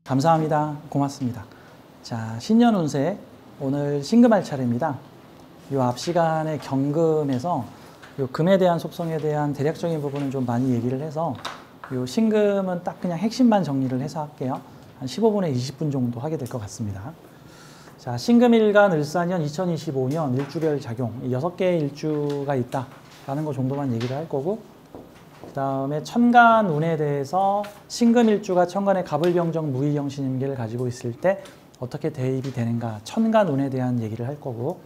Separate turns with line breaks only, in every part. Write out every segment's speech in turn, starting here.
감사합니다. 고맙습니다. 자, 신년 운세 오늘 신금할 차례입니다. 이 앞 시간에 경금에서 요 금에 대한 속성에 대한 대략적인 부분은 좀 많이 얘기를 해서 요 신금은 딱 그냥 핵심만 정리를 해서 할게요. 한 15분에 20분 정도 하게 될 것 같습니다. 자, 신금일간 을사년 2025년 일주별 작용 6개의 일주가 있다라는 거 정도만 얘기를 할 거고, 그 다음에 천간 운에 대해서 신금일주가 천간의 갑을병정 무의형 신임계를 가지고 있을 때 어떻게 대입이 되는가, 천간 운에 대한 얘기를 할 거고,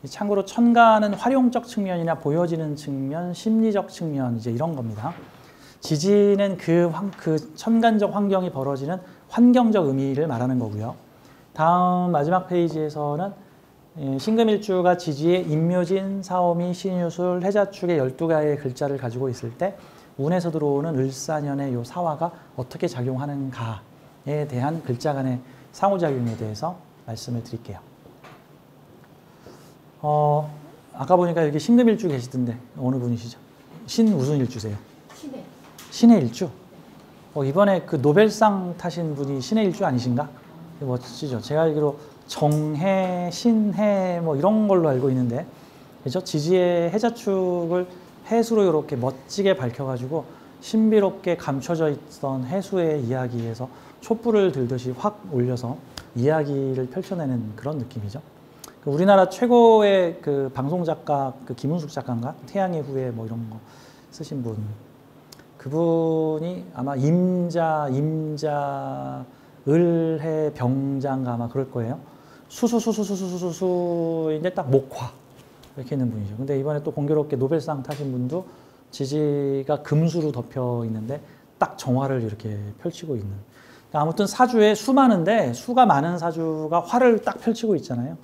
참고로 천간은 활용적 측면이나 보여지는 측면, 심리적 측면 이제 이런 겁니다. 지지는 그 천간적 환경이 벌어지는 환경적 의미를 말하는 거고요. 다음 마지막 페이지에서는 신금일주가 지지에 임묘진, 사오미, 신유술, 해자축의 12가지의 글자를 가지고 있을 때 운에서 들어오는 을사년의 요 사화가 어떻게 작용하는가에 대한 글자 간의 상호작용에 대해서 말씀을 드릴게요. 아까 보니까 여기 신금일주 계시던데 어느 분이시죠? 신 무슨 일주세요?
신해.
신의 일주? 이번에 그 노벨상 타신 분이 신의 일주 아니신가? 멋지죠. 제가 알기로 정해, 신해 뭐 이런 걸로 알고 있는데, 그죠? 지지의 해자축을 해수로 이렇게 멋지게 밝혀가지고 신비롭게 감춰져 있던 해수의 이야기에서 촛불을 들듯이 확 올려서 이야기를 펼쳐내는 그런 느낌이죠. 우리나라 최고의 그 방송 작가, 그 김은숙 작가인가? 태양의 후예 뭐 이런 거 쓰신 분. 그분이 아마 을해 병장가 아마 그럴 거예요. 수수수수수수수수인데 딱 목화 이렇게 있는 분이죠. 근데 이번에 또 공교롭게 노벨상 타신 분도 지지가 금수로 덮여 있는데 딱 정화를 이렇게 펼치고 있는. 아무튼 사주에 수 많은데 수가 많은 사주가 화를 딱 펼치고 있잖아요.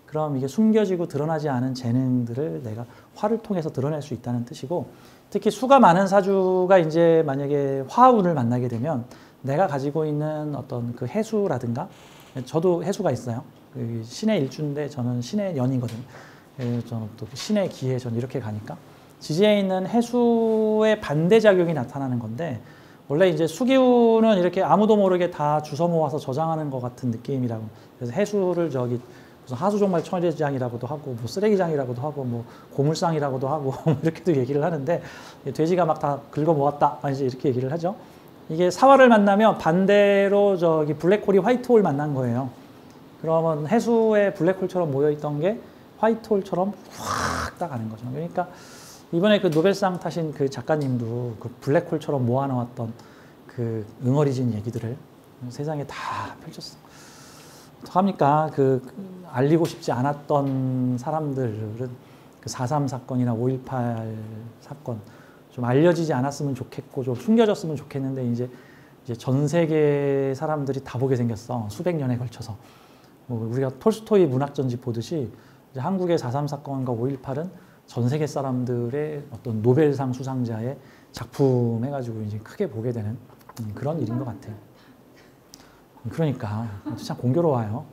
그럼 이게 숨겨지고 드러나지 않은 재능들을 내가 화를 통해서 드러낼 수 있다는 뜻이고, 특히 수가 많은 사주가 이제 만약에 화운을 만나게 되면 내가 가지고 있는 어떤 그 해수라든가, 저도 해수가 있어요. 신의 일주인데 저는 신의 연이거든요. 저는 또 신의 기에 저는 이렇게 가니까 지지에 있는 해수의 반대작용이 나타나는 건데, 원래 이제 수기운은 이렇게 아무도 모르게 다 주워 모아서 저장하는 것 같은 느낌이라고. 그래서 해수를 저기 무슨 하수종말 처리장이라고도 하고, 뭐 쓰레기장이라고도 하고, 뭐 고물상이라고도 하고 이렇게도 얘기를 하는데, 돼지가 막 다 긁어 모았다 이제 이렇게 얘기를 하죠. 이게 사화를 만나면 반대로 저기 블랙홀이 화이트홀 만난 거예요. 그러면 해수의 블랙홀처럼 모여있던 게 화이트홀처럼 확 딱 가는 거죠. 그러니까 이번에 그 노벨상 타신 그 작가님도 그 블랙홀처럼 모아놓았던 그 응어리진 얘기들을 세상에 다 펼쳤어. 어떡합니까? 알리고 싶지 않았던 사람들은 그 4.3 사건이나 5.18 사건 좀 알려지지 않았으면 좋겠고 좀 숨겨졌으면 좋겠는데 이제 전 세계 사람들이 다 보게 생겼어. 수백 년에 걸쳐서. 뭐 우리가 톨스토이 문학전집 보듯이 이제 한국의 4.3 사건과 5.18은 전 세계 사람들의 어떤 노벨상 수상자의 작품 해가지고 이제 크게 보게 되는 그런 일인 것 같아요. 그러니까 참 공교로워요.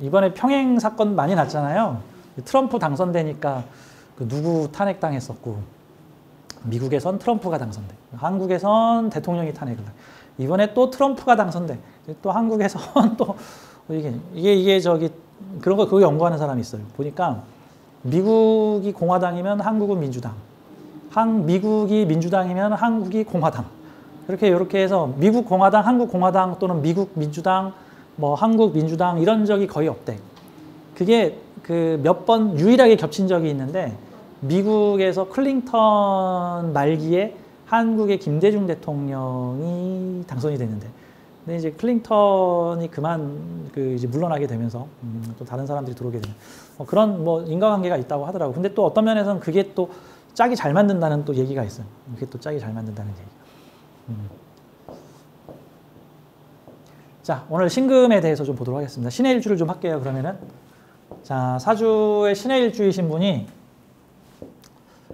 이번에 평행 사건 많이 났잖아요. 트럼프 당선되니까 그 누구 탄핵당했었고, 미국에선 트럼프가 당선돼, 한국에선 대통령이 탄핵을 당. 이번에 또 트럼프가 당선돼, 또 한국에선 또 이게 저기 그런 거 그거 연구하는 사람이 있어요. 보니까 미국이 공화당이면 한국은 민주당, 미국이 민주당이면 한국이 공화당. 이렇게 해서 미국 공화당, 한국 공화당 또는 미국 민주당, 뭐 한국 민주당 이런 적이 거의 없대. 그게 그 몇 번 유일하게 겹친 적이 있는데, 미국에서 클린턴 말기에 한국의 김대중 대통령이 당선이 됐는데, 근데 이제 클린턴이 이제 물러나게 되면서 또 다른 사람들이 들어오게 되는 그런 뭐 인과관계가 있다고 하더라고. 근데 또 어떤 면에서는 그게 또 짝이 잘 맞는다는 또 얘기가 있어요. 그게 또 짝이 잘 맞는다는 얘기. 자, 오늘 신금에 대해서 좀 보도록 하겠습니다. 신의 일주를 좀 할게요. 그러면은 자, 사주의 신의 일주이신 분이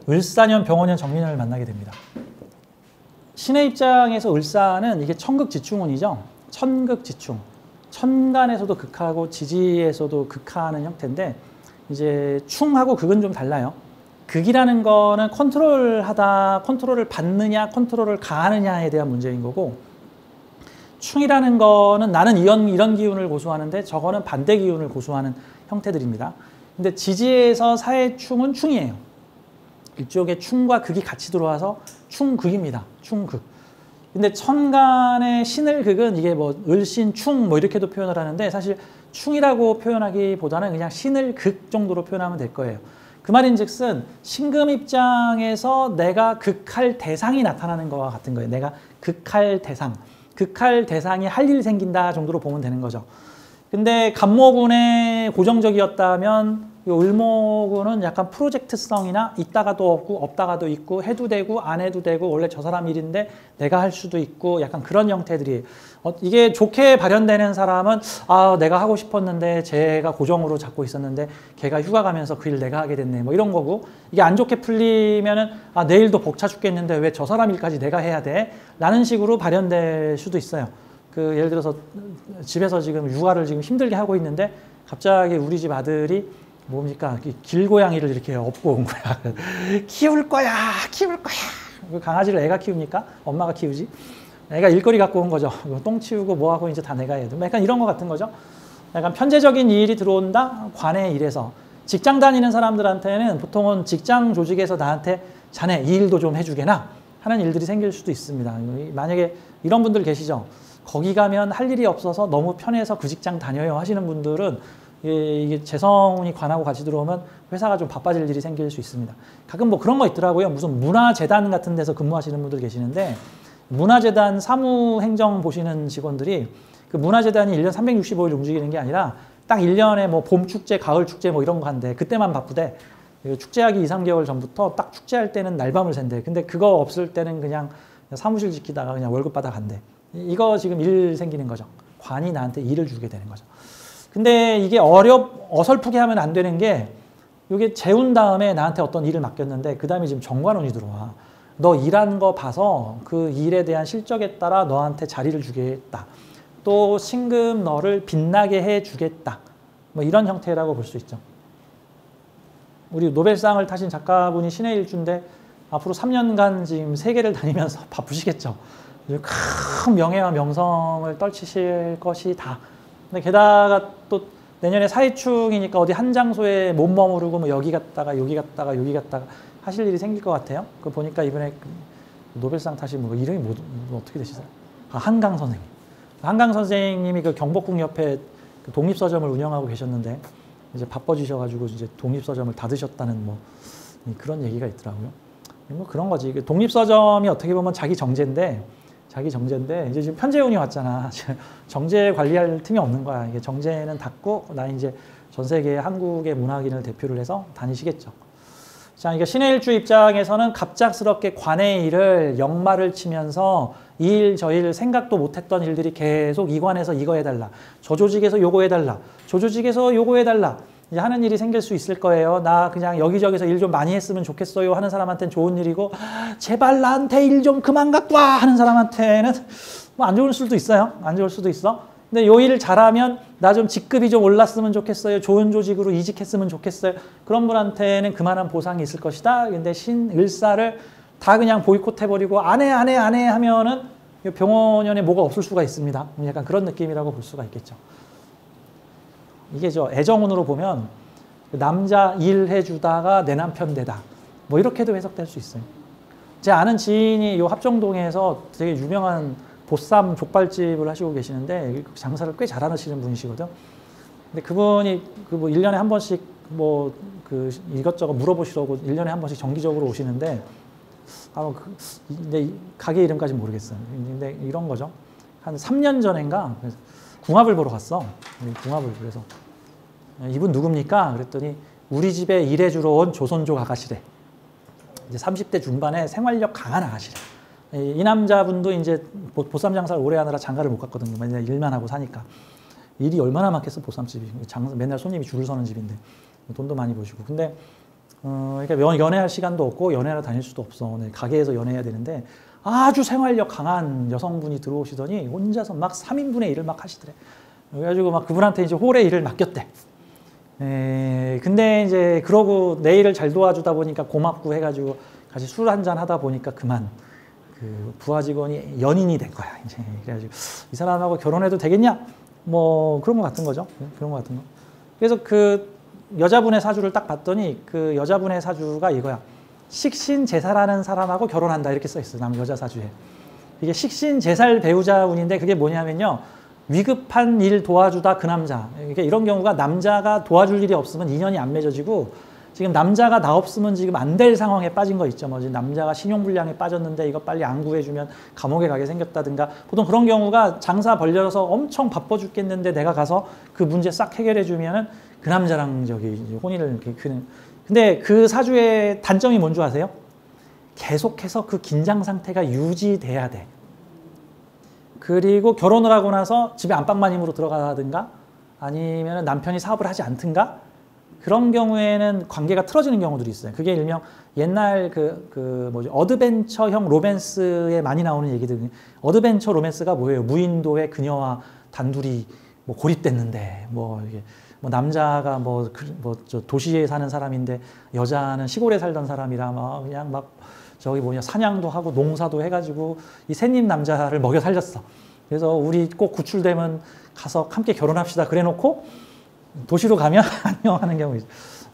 을사년, 병원년, 정민년을 만나게 됩니다. 신의 입장에서 을사는 이게 천극지충운이죠. 천극지충. 천간에서도 극하고 지지에서도 극하는 형태인데, 이제 충하고 극은 좀 달라요. 극이라는 거는 컨트롤을 받느냐, 컨트롤을 가하느냐에 대한 문제인 거고, 충이라는 거는 나는 이런 기운을 고수하는데 저거는 반대 기운을 고수하는 형태들입니다. 근데 지지에서 사해충은 충이에요. 이쪽에 충과 극이 같이 들어와서 충극입니다. 충극. 근데 천간의 신을극은 이게 뭐 을신, 충 뭐 이렇게도 표현을 하는데 사실 충이라고 표현하기보다는 그냥 신을극 정도로 표현하면 될 거예요. 그 말인즉슨 신금 입장에서 내가 극할 대상이 나타나는 것과 같은 거예요. 내가 극할 대상이 할 일 생긴다 정도로 보면 되는 거죠. 근데 간목운의 고정적이었다면 이 을목운은 약간 프로젝트성이나 있다가도 없고 없다가도 있고 해도 되고 안 해도 되고 원래 저 사람 일인데 내가 할 수도 있고 약간 그런 형태들이 이게 좋게 발현되는 사람은 내가 하고 싶었는데 제가 고정으로 잡고 있었는데 걔가 휴가 가면서 그 일 내가 하게 됐네 뭐 이런 거고, 이게 안 좋게 풀리면은 내일도 벅차 죽겠는데 왜 저 사람 일까지 내가 해야 돼? 라는 식으로 발현될 수도 있어요. 예를 들어서 집에서 지금 육아를 지금 힘들게 하고 있는데 갑자기 우리 집 아들이 뭡니까? 길고양이를 이렇게 업고 온 거야. 키울 거야. 강아지를 애가 키웁니까? 엄마가 키우지? 애가 일거리 갖고 온 거죠. 똥 치우고 뭐하고 이제 다 내가 해야 돼. 약간 이런 거 같은 거죠. 약간 편제적인 일이 들어온다? 관의 일에서. 직장 다니는 사람들한테는 보통은 직장 조직에서 나한테 자네 이 일도 좀 해주게나 하는 일들이 생길 수도 있습니다. 만약에 이런 분들 계시죠? 거기 가면 할 일이 없어서 너무 편해서 그 직장 다녀요 하시는 분들은 이게 재성운이 관하고 같이 들어오면 회사가 좀 바빠질 일이 생길 수 있습니다. 가끔 뭐 그런 거 있더라고요. 무슨 문화재단 같은 데서 근무하시는 분들 계시는데, 문화재단 사무행정 보시는 직원들이 그 문화재단이 1년 365일 움직이는 게 아니라 딱 1년에 뭐 봄축제, 가을축제 뭐 이런 거 한대. 그때만 바쁘대. 축제하기 2, 3개월 전부터 딱 축제할 때는 날밤을 샌대. 근데 그거 없을 때는 그냥 사무실 지키다가 그냥 월급 받아 간대. 이거 지금 일 생기는 거죠. 관이 나한테 일을 주게 되는 거죠. 근데 이게 어설프게 하면 안 되는 게, 이게 재운 다음에 나한테 어떤 일을 맡겼는데 그 다음에 지금 정관운이 들어와. 너 일한 거 봐서 그 일에 대한 실적에 따라 너한테 자리를 주겠다. 또 신금 너를 빛나게 해주겠다. 뭐 이런 형태라고 볼 수 있죠. 우리 노벨상을 타신 작가분이 신의 일주인데 앞으로 3년간 지금 세계를 다니면서 바쁘시겠죠. 큰 명예와 명성을 떨치실 것이다. 근데 게다가 또 내년에 사회충이니까 어디 한 장소에 못 머무르고 뭐 여기 갔다가 여기 갔다가 하실 일이 생길 것 같아요. 그 보니까 이번에 노벨상 타신 뭐 이름이 뭐 어떻게 되시죠? 한강 선생님. 한강 선생님이 그 경복궁 옆에 그 독립서점을 운영하고 계셨는데 이제 바빠지셔가지고 이제 독립서점을 닫으셨다는 뭐 그런 얘기가 있더라고요. 뭐 그런 거지. 독립서점이 어떻게 보면 자기 정제인데 이제 지금 편제운이 왔잖아. 정제 관리할 틈이 없는 거야. 이게 정제는 닫고 나 이제 전 세계 한국의 문화인을 대표를 해서 다니시겠죠. 자, 이게 신의 일주 입장에서는 갑작스럽게 관의 일을 역마를 치면서 이 일 저 일 생각도 못했던 일들이 계속 이 관에서 이거 해달라, 저 조직에서 요거 해달라, 저 조직에서 요거 해달라 이제 하는 일이 생길 수 있을 거예요. 나 그냥 여기저기서 일 좀 많이 했으면 좋겠어요 하는 사람한테는 좋은 일이고, 제발 나한테 일 좀 그만 갖고 와 하는 사람한테는 뭐 안 좋을 수도 있어요. 안 좋을 수도 있어. 근데 요 일 잘하면 나 좀 직급이 좀 올랐으면 좋겠어요. 좋은 조직으로 이직했으면 좋겠어요. 그런 분한테는 그만한 보상이 있을 것이다. 근데 신을사를 다 그냥 보이콧해버리고 안 해 하면은 병원연에 뭐가 없을 수가 있습니다. 약간 그런 느낌이라고 볼 수가 있겠죠. 이게 애정운으로 보면 남자 일 해주다가 내 남편 되다. 뭐 이렇게도 해석될 수 있어요. 제 아는 지인이 요 합정동에서 되게 유명한 보쌈 족발집을 하시고 계시는데 장사를 꽤 잘하시는 분이시거든. 근데 그분이 뭐 1년에 한 번씩 뭐 이것저것 물어보시려고 1년에 한 번씩 정기적으로 오시는데 근데 가게 이름까지 모르겠어요. 근데 이런 거죠. 한 3년 전인가 궁합을 보러 갔어. 궁합을. 그래서 이분 누굽니까? 그랬더니 우리 집에 일해주러 온 조선족 아가씨래. 이제 30대 중반에 생활력 강한 아가씨래. 이 남자분도 이제 보쌈 장사를 오래 하느라 장가를 못 갔거든요. 맨날 일만 하고 사니까. 일이 얼마나 많겠어, 보쌈집이. 맨날 손님이 줄을 서는 집인데. 돈도 많이 버시고. 근데 그러니까 연애할 시간도 없고 연애하러 다닐 수도 없어. 가게에서 연애해야 되는데 아주 생활력 강한 여성분이 들어오시더니 혼자서 막 3인분의 일을 막 하시더래. 그래가지고 막 그분한테 이제 홀의 일을 맡겼대. 근데 이제 그러고 내일을 잘 도와주다 보니까 고맙고 해가지고 같이 술 한잔 하다 보니까 그만 그 부하 직원이 연인이 된 거야. 이제 그래가지고 이 사람하고 결혼해도 되겠냐? 뭐 그런 거 같은 거죠. 그런 거 같은 거. 그래서 그 여자분의 사주를 딱 봤더니 그 여자분의 사주가 이거야. 식신제사라는 사람하고 결혼한다 이렇게 써 있어. 남 여자 사주에. 이게 식신제살 배우자운인데 그게 뭐냐면요. 위급한 일 도와주다 그 남자. 그러니까 이런 경우가 남자가 도와줄 일이 없으면 인연이 안 맺어지고 지금 남자가 나 없으면 지금 안 될 상황에 빠진 거 있죠. 뭐 지금 남자가 신용불량에 빠졌는데 이거 빨리 안 구해주면 감옥에 가게 생겼다든가 보통 그런 경우가 장사 벌려서 엄청 바빠 죽겠는데 내가 가서 그 문제 싹 해결해 주면은 그 남자랑 저기 혼인을 근데 그 사주의 단점이 뭔 줄 아세요? 계속해서 그 긴장 상태가 유지돼야 돼. 그리고 결혼을 하고 나서 집에 안방마님으로 들어가든가 아니면 남편이 사업을 하지 않든가 그런 경우에는 관계가 틀어지는 경우들이 있어요. 그게 일명 옛날 어드벤처형 로맨스에 많이 나오는 얘기들. 어드벤처 로맨스가 뭐예요? 무인도에 그녀와 단둘이 뭐 고립됐는데 이게 남자가 저 도시에 사는 사람인데 여자는 시골에 살던 사람이라 그냥 사냥도 하고 농사도 해가지고 이 셋님 남자를 먹여 살렸어. 그래서 우리 꼭 구출되면 가서 함께 결혼합시다. 그래놓고 도시로 가면 안녕 하는 경우 있어.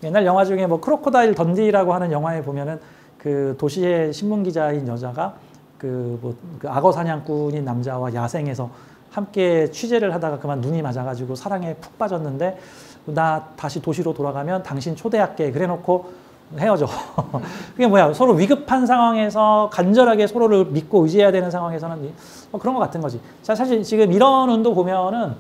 옛날 영화 중에 크로코다일 던디라고 하는 영화에 보면은 그 도시의 신문 기자인 여자가 그 악어 사냥꾼인 남자와 야생에서 함께 취재를 하다가 그만 눈이 맞아가지고 사랑에 푹 빠졌는데 나 다시 도시로 돌아가면 당신 초대할게. 그래놓고 헤어져. 그게 뭐야? 서로 위급한 상황에서 간절하게 서로를 믿고 의지해야 되는 상황에서는 그런 것 같은 거지. 자, 사실 지금 이런 운도 보면은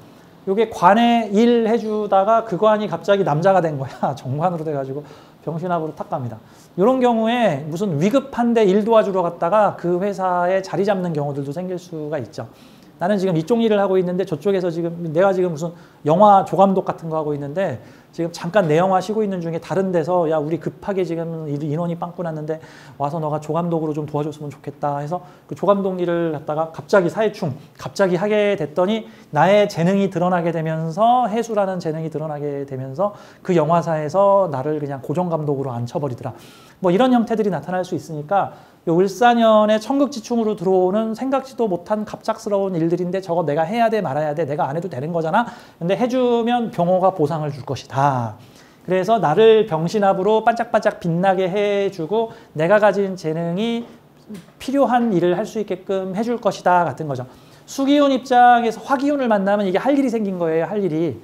요게 관에 일 해주다가 그 관이 갑자기 남자가 된 거야. 정관으로 돼가지고 병신합으로 탁 갑니다. 이런 경우에 무슨 위급한데 일 도와주러 갔다가 그 회사에 자리 잡는 경우들도 생길 수가 있죠. 나는 지금 이쪽 일을 하고 있는데 저쪽에서 내가 지금 무슨 영화 조감독 같은 거 하고 있는데 지금 잠깐 내 영화 쉬고 있는 중에 다른 데서 야 우리 급하게 지금 인원이 빵꾸 났는데 와서 너가 조감독으로 좀 도와줬으면 좋겠다 해서 그 조감독 일을 갖다가 갑자기 사회충 갑자기 하게 됐더니 나의 재능이 드러나게 되면서 해수라는 재능이 드러나게 되면서 그 영화사에서 나를 그냥 고정감독으로 앉혀버리더라. 이런 형태들이 나타날 수 있으니까 요 을사년에 천극지충으로 들어오는 생각지도 못한 갑작스러운 일들인데 저거 내가 해야 돼 말아야 돼 내가 안 해도 되는 거잖아. 근데 해주면 병호가 보상을 줄 것이다. 그래서 나를 병신합으로 반짝반짝 빛나게 해주고 내가 가진 재능이 필요한 일을 할 수 있게끔 해줄 것이다 같은 거죠. 수기운 입장에서 화기운을 만나면 이게 할 일이 생긴 거예요. 할 일이.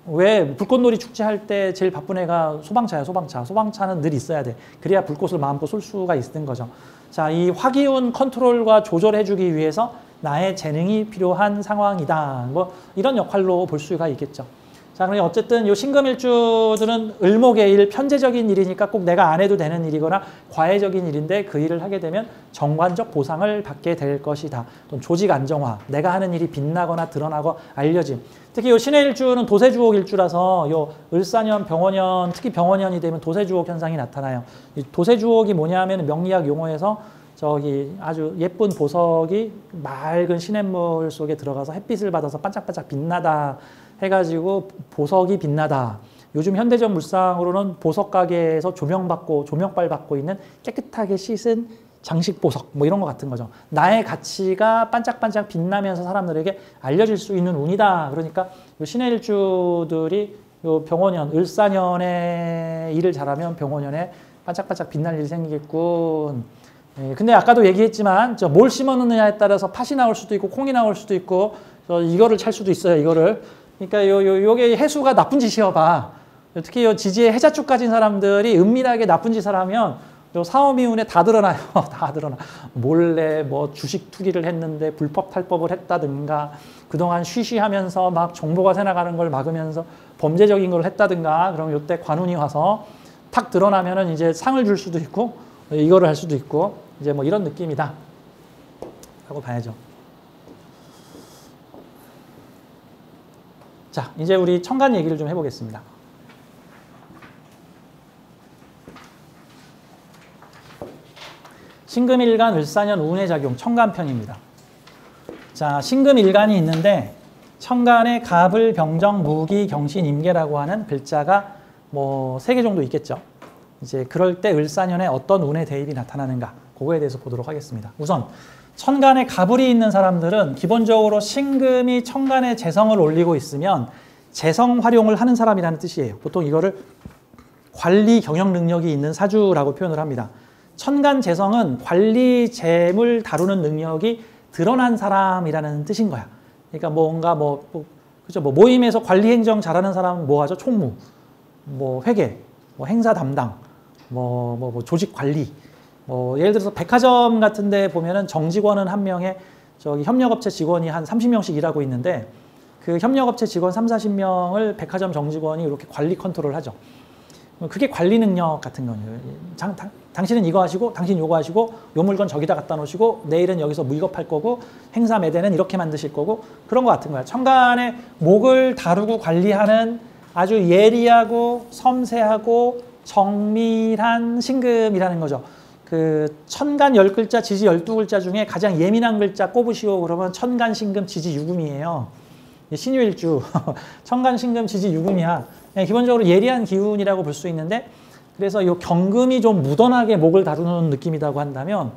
왜 불꽃놀이 축제할 때 제일 바쁜 애가 소방차야. 소방차는 늘 있어야 돼. 그래야 불꽃을 마음껏 쏠 수가 있는 거죠. 자, 이 화기운 컨트롤과 조절해주기 위해서 나의 재능이 필요한 상황이다. 이런 역할로 볼 수가 있겠죠. 자, 그럼 어쨌든 이 신금일주들은 을목의 일, 편재적인 일이니까 꼭 내가 안 해도 되는 일이거나 과외적인 일인데 그 일을 하게 되면 정관적 보상을 받게 될 것이다. 또는 조직 안정화, 내가 하는 일이 빛나거나 드러나고 알려짐. 특히 이 신의 일주는 도세주옥 일주라서 이 을사년, 병원년, 특히 병원년이 되면 도세주옥 현상이 나타나요. 이 도세주옥이 뭐냐면 명리학 용어에서 저기 아주 예쁜 보석이 맑은 시냇물 속에 들어가서 햇빛을 받아서 반짝반짝 빛나다 해가지고 보석이 빛나다. 요즘 현대적 물상으로는 보석 가게에서 조명빨 받고 있는 깨끗하게 씻은 장식 보석 이런 거 같은 거죠. 나의 가치가 반짝반짝 빛나면서 사람들에게 알려질 수 있는 운이다. 그러니까 요 신의 일주들이 요 병원년, 을사년에 일을 잘하면 병원년에 반짝반짝 빛날 일이 생기겠군. 근데 아까도 얘기했지만 뭘 심어놓느냐에 따라서 팥이 나올 수도 있고 콩이 나올 수도 있고 이거를 찰 수도 있어요. 이거를. 그러니까 요게 해수가 나쁜 짓이어 봐. 특히 요 지지에 해자축 가진 사람들이 은밀하게 나쁜 짓을 하면 요 사오미운에 다 드러나요. 다 드러나. 몰래 주식 투기를 했는데 불법 탈법을 했다든가 그동안 쉬쉬하면서 막 정보가 새나가는 걸 막으면서 범죄적인 걸 했다든가 그럼 요때 관운이 와서 탁 드러나면은 이제 상을 줄 수도 있고 이거를 할 수도 있고 이제 이런 느낌이다 하고 봐야죠. 자, 이제 우리 천간 얘기를 좀 해보겠습니다. 신금일간 을사년 운의 작용 천간편입니다. 자, 신금일간이 있는데 천간에 갑을 병정 무기 경신 임계라고 하는 글자가 뭐 3개 정도 있겠죠. 이제 그럴 때 을사년에 어떤 운의 대입이 나타나는가, 그거에 대해서 보도록 하겠습니다. 우선 천간에 가불이 있는 사람들은 기본적으로 신금이 천간에 재성을 올리고 있으면 재성 활용을 하는 사람이라는 뜻이에요. 보통 이거를 관리 경영 능력이 있는 사주라고 표현을 합니다. 천간 재성은 관리 재물 다루는 능력이 드러난 사람이라는 뜻인 거야. 그러니까 뭔가 그죠? 뭐 모임에서 관리 행정 잘하는 사람은 뭐 하죠? 총무, 뭐 회계, 뭐 행사 담당, 뭐 조직 관리. 예를 들어서 백화점 같은 데 보면은 정직원은 한 명에 저기 협력업체 직원이 한 30명씩 일하고 있는데 그 협력업체 직원 30-40명을 백화점 정직원이 이렇게 관리 컨트롤 하죠. 그게 관리 능력 같은 거예요. 당신은 이거 하시고, 당신 요거 하시고, 요 물건 저기다 갖다 놓으시고, 내일은 여기서 무이겁할 거고, 행사 매대는 이렇게 만드실 거고, 그런 거 같은 거야. 천간에 목을 다루고 관리하는 아주 예리하고 섬세하고 정밀한 신금이라는 거죠. 그 천간 10글자, 지지 12글자 중에 가장 예민한 글자 꼽으시오 그러면 천간, 신금, 지지, 유금이에요. 신유일주. 천간, 신금, 지지, 유금이야. 기본적으로 예리한 기운이라고 볼 수 있는데, 그래서 이 경금이 좀 무던하게 목을 다루는 느낌이라고 한다면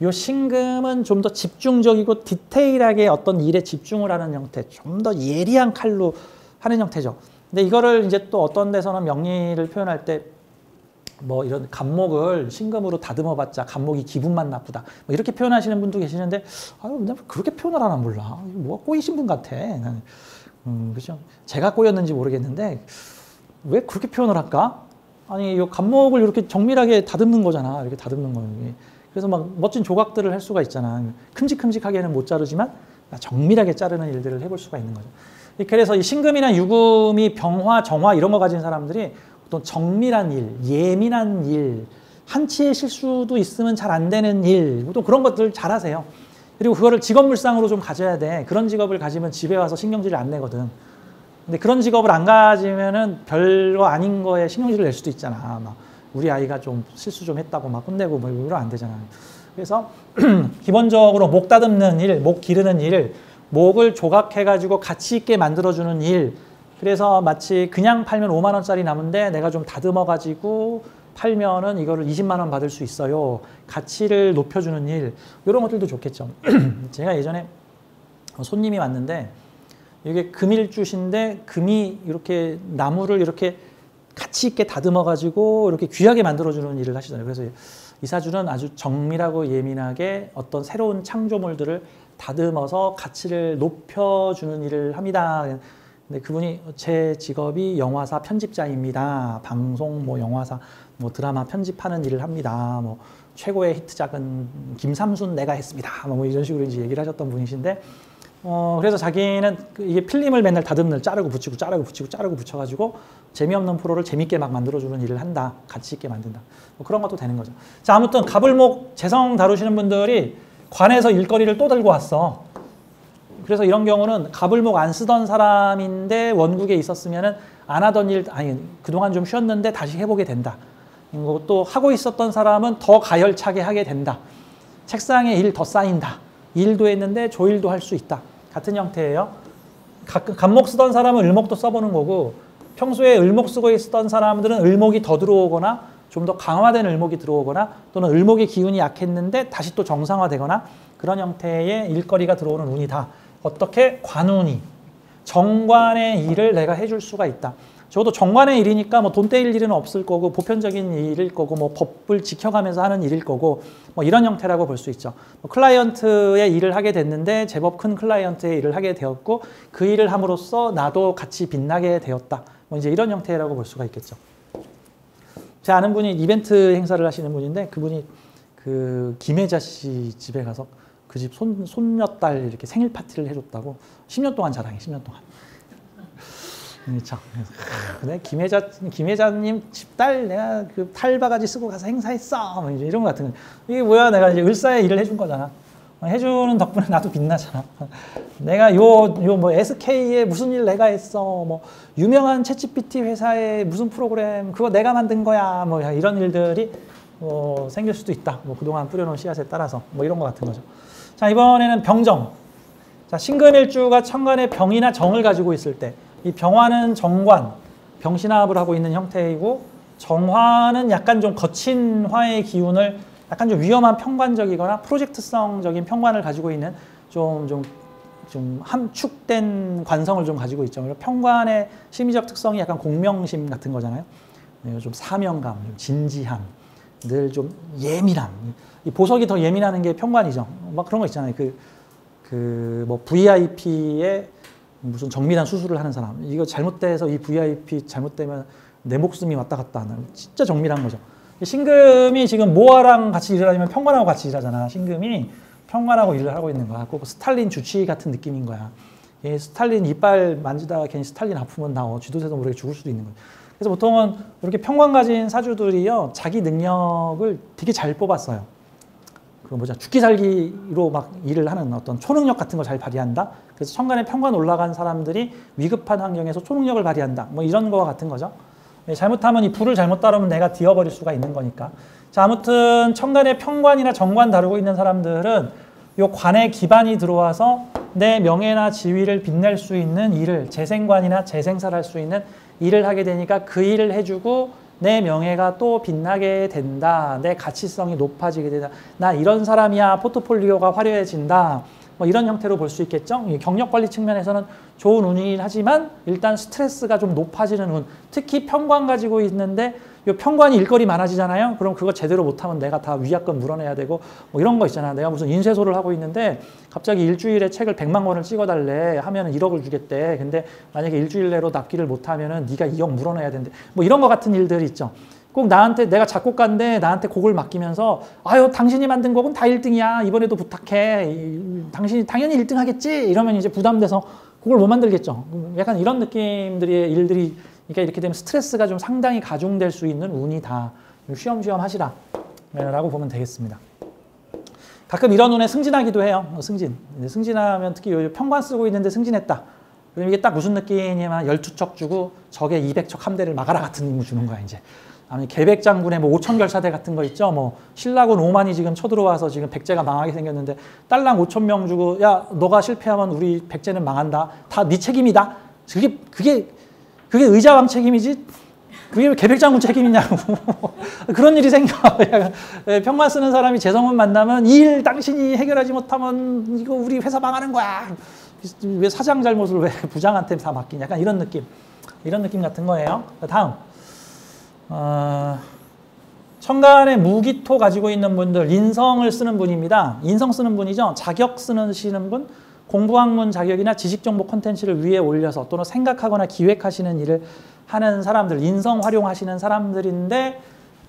이 신금은 좀 더 집중적이고 디테일하게 어떤 일에 집중을 하는 형태, 좀 더 예리한 칼로 하는 형태죠. 근데 이거를 이제 또 어떤 데서는 명리를 표현할 때 뭐 이런 간목을 신금으로 다듬어봤자 간목이 기분만 나쁘다, 뭐 이렇게 표현하시는 분도 계시는데, 나 그렇게 표현을 하나 몰라. 뭐가 꼬이신 분 같아. 나는. 그죠? 제가 꼬였는지 모르겠는데 왜 그렇게 표현을 할까? 아니, 이 간목을 이렇게 정밀하게 다듬는 거잖아. 이렇게 다듬는 거예요. 그래서 막 멋진 조각들을 할 수가 있잖아. 큼직큼직하게는 못 자르지만 정밀하게 자르는 일들을 해볼 수가 있는 거죠. 그래서 이 신금이나 유금이 병화, 정화 이런 거 가진 사람들이 어떤 정밀한 일, 예민한 일, 한치의 실수도 있으면 잘 안 되는 일, 또 그런 것들 잘하세요. 그리고 그거를 직업물상으로 좀 가져야 돼. 그런 직업을 가지면 집에 와서 신경질을 안 내거든. 근데 그런 직업을 안 가지면은 별거 아닌 거에 신경질을 낼 수도 있잖아. 막 우리 아이가 좀 실수 좀 했다고 막 혼내고 뭐 이러면 안 되잖아. 그래서 기본적으로 목 다듬는 일, 목 기르는 일, 목을 조각해가지고 가치 있게 만들어주는 일. 그래서 마치 그냥 팔면 5만 원짜리 남은데 내가 좀 다듬어가지고 팔면은 이거를 20만 원 받을 수 있어요. 가치를 높여주는 일, 이런 것들도 좋겠죠. 제가 예전에 손님이 왔는데 이게 금일주신데 금이 이렇게 나무를 이렇게 가치 있게 다듬어가지고 이렇게 귀하게 만들어주는 일을 하시잖아요. 그래서 이 사주는 아주 정밀하고 예민하게 어떤 새로운 창조물들을 다듬어서 가치를 높여주는 일을 합니다. 근데 그분이 제 직업이 영화사 편집자입니다. 방송, 뭐 영화사, 뭐 드라마 편집하는 일을 합니다. 뭐 최고의 히트작은 김삼순 내가 했습니다. 뭐 이런 식으로 이제 얘기를 하셨던 분이신데, 그래서 자기는 이게 필름을 맨날 다듬는, 자르고 붙이고 자르고 붙이고 자르고 붙여가지고 재미없는 프로를 재밌게 막 만들어주는 일을 한다. 가치 있게 만든다. 뭐 그런 것도 되는 거죠. 자, 아무튼 가불목 재성 다루시는 분들이 관에서 일거리를 또 들고 왔어. 그래서 이런 경우는 가불목 안 쓰던 사람인데 원국에 있었으면은 안 하던 일, 아니 그동안 좀 쉬었는데 다시 해보게 된다. 또 하고 있었던 사람은 더 가열차게 하게 된다. 책상에 일 더 쌓인다. 일도 했는데 조일도 할 수 있다. 같은 형태예요. 간목 쓰던 사람은 을목도 써보는 거고, 평소에 을목 쓰고 있었던 사람들은 을목이 더 들어오거나 좀 더 강화된 을목이 들어오거나, 또는 을목의 기운이 약했는데 다시 또 정상화되거나, 그런 형태의 일거리가 들어오는 운이다. 어떻게? 관운이. 정관의 일을 내가 해줄 수가 있다. 저도 정관의 일이니까 뭐 돈 떼일 일은 없을 거고, 보편적인 일일 거고, 뭐 법을 지켜가면서 하는 일일 거고, 뭐 이런 형태라고 볼 수 있죠. 뭐 클라이언트의 일을 하게 됐는데 제법 큰 클라이언트의 일을 하게 되었고, 그 일을 함으로써 나도 같이 빛나게 되었다. 뭐 이제 이런 형태라고 볼 수가 있겠죠. 제 아는 분이 이벤트 행사를 하시는 분인데, 그분이 그 김혜자 씨 집에 가서 그 집 손녀딸 이렇게 생일 파티를 해줬다고. 10년 동안 자랑해, 10년 동안. 그렇죠. 근데 김혜자님 집딸 내가 그 탈바가지 쓰고 가서 행사했어. 뭐 이제 이런 거 같은 거. 이게 뭐야? 내가 이제 을사의 일을 해준 거잖아. 해주는 덕분에 나도 빛나잖아. 내가 요 뭐 SK에 무슨 일 내가 했어. 뭐 유명한 챗GPT 회사의 무슨 프로그램 그거 내가 만든 거야. 뭐 이런 일들이 생길 수도 있다. 뭐 그동안 뿌려놓은 씨앗에 따라서 뭐 이런 거 같은 거죠. 자, 이번에는 병정. 자, 신금일주가 천간에 병이나 정을 가지고 있을 때, 이 병화는 정관, 병신합을 하고 있는 형태이고, 정화는 약간 좀 거친 화의 기운을 약간 좀 위험한 평관적이거나 프로젝트성적인 평관을 가지고 있는 좀 함축된 관성을 좀 가지고 있죠. 평관의 심리적 특성이 약간 공명심 같은 거잖아요. 좀 사명감, 좀 진지함, 늘 좀 예민함. 이 보석이 더 예민하는 게 평관이죠. 막 그런 거 있잖아요. 뭐 VIP의 무슨 정밀한 수술을 하는 사람. 이거 잘못돼서 이 VIP 잘못되면 내 목숨이 왔다 갔다 하는 진짜 정밀한 거죠. 신금이 지금 모아랑 같이 일을 하면 평관하고 같이 일하잖아. 신금이 평관하고 일을 하고 있는 거야. 꼭 스탈린 주치 같은 느낌인 거야. 스탈린 이빨 만지다가 괜히 스탈린 아프면 나 쥐도새도 모르게 죽을 수도 있는 거야. 그래서 보통은 이렇게 평관 가진 사주들이요, 자기 능력을 되게 잘 뽑았어요. 죽기 살기로 막 일을 하는 어떤 초능력 같은 걸 잘 발휘한다. 그래서 천간에 평관 올라간 사람들이 위급한 환경에서 초능력을 발휘한다. 뭐 이런 거와 같은 거죠. 잘못하면 이 불을 잘못 다루면 내가 뒤어버릴 수가 있는 거니까. 자, 아무튼 천간에 평관이나 정관 다루고 있는 사람들은 요 관에 기반이 들어와서 내 명예나 지위를 빛낼 수 있는 일을, 재생관이나 재생사를 할 수 있는 일을 하게 되니까 그 일을 해주고 내 명예가 또 빛나게 된다. 내 가치성이 높아지게 된다. 나 이런 사람이야. 포트폴리오가 화려해진다. 뭐 이런 형태로 볼 수 있겠죠. 경력 관리 측면에서는 좋은 운이긴 하지만 일단 스트레스가 좀 높아지는 운. 특히 평관 가지고 있는데 이 평관이 일거리 많아지잖아요. 그럼 그거 제대로 못하면 내가 다 위약금 물어내야 되고 뭐 이런 거 있잖아. 내가 무슨 인쇄소를 하고 있는데 갑자기 일주일에 책을 100만 권을 찍어달래 하면은 1억을 주겠대. 근데 만약에 일주일 내로 납기를 못하면은 네가 2억 물어내야 된대. 뭐 이런 거 같은 일들이 있죠. 꼭 나한테, 내가 작곡가인데 나한테 곡을 맡기면서 아유 당신이 만든 곡은 다 1등이야. 이번에도 부탁해. 당신이 당연히 1등 하겠지. 이러면 이제 부담돼서 곡을 못 만들겠죠. 약간 이런 느낌들의 일들이, 그러니까 이렇게 되면 스트레스가 좀 상당히 가중될 수 있는 운이다. 쉬엄쉬엄 하시라 라고 보면 되겠습니다. 가끔 이런 운에 승진하기도 해요. 승진하면 특히 평관 쓰고 있는데 승진했다. 그럼 이게 딱 무슨 느낌이냐면 12척 주고 적의 200척 함대를 막아라 같은 임무 주는 거야 이제. 아니 계백장군의 뭐 5천결사대 같은 거 있죠. 뭐 신라군 5만이 지금 쳐들어와서 지금 백제가 망하게 생겼는데 딸랑 5,000명 주고 야 너가 실패하면 우리 백제는 망한다. 다 네 책임이다. 그게 의자왕 책임이지. 그게 왜 계백장군 책임이냐고. 그런 일이 생겨. 평관 쓰는 사람이 재성운 만나면 이 일 당신이 해결하지 못하면 이거 우리 회사 망하는 거야. 왜 사장 잘못을 왜 부장한테 다 맡기냐. 약간 이런 느낌 같은 거예요. 다음. 천간에 무기토 가지고 있는 분들, 인성을 쓰는 분입니다. 인성 쓰는 분이죠. 자격 쓰시는 분, 공부학문 자격이나 지식정보 콘텐츠를 위에 올려서 또는 생각하거나 기획하시는 일을 하는 사람들, 인성 활용하시는 사람들인데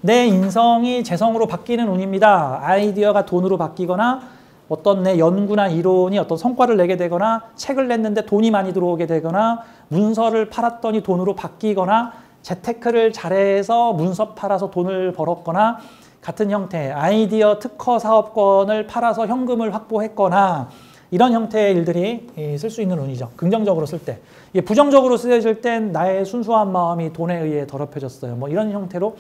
내 인성이 재성으로 바뀌는 운입니다. 아이디어가 돈으로 바뀌거나 어떤 내 연구나 이론이 어떤 성과를 내게 되거나 책을 냈는데 돈이 많이 들어오게 되거나 문서를 팔았더니 돈으로 바뀌거나 재테크를 잘해서 문서 팔아서 돈을 벌었거나 같은 형태, 아이디어 특허 사업권을 팔아서 현금을 확보했거나 이런 형태의 일들이 쓸 수 있는 운이죠. 긍정적으로 쓸 때. 부정적으로 쓰여질 땐 나의 순수한 마음이 돈에 의해 더럽혀졌어요. 뭐 이런 형태로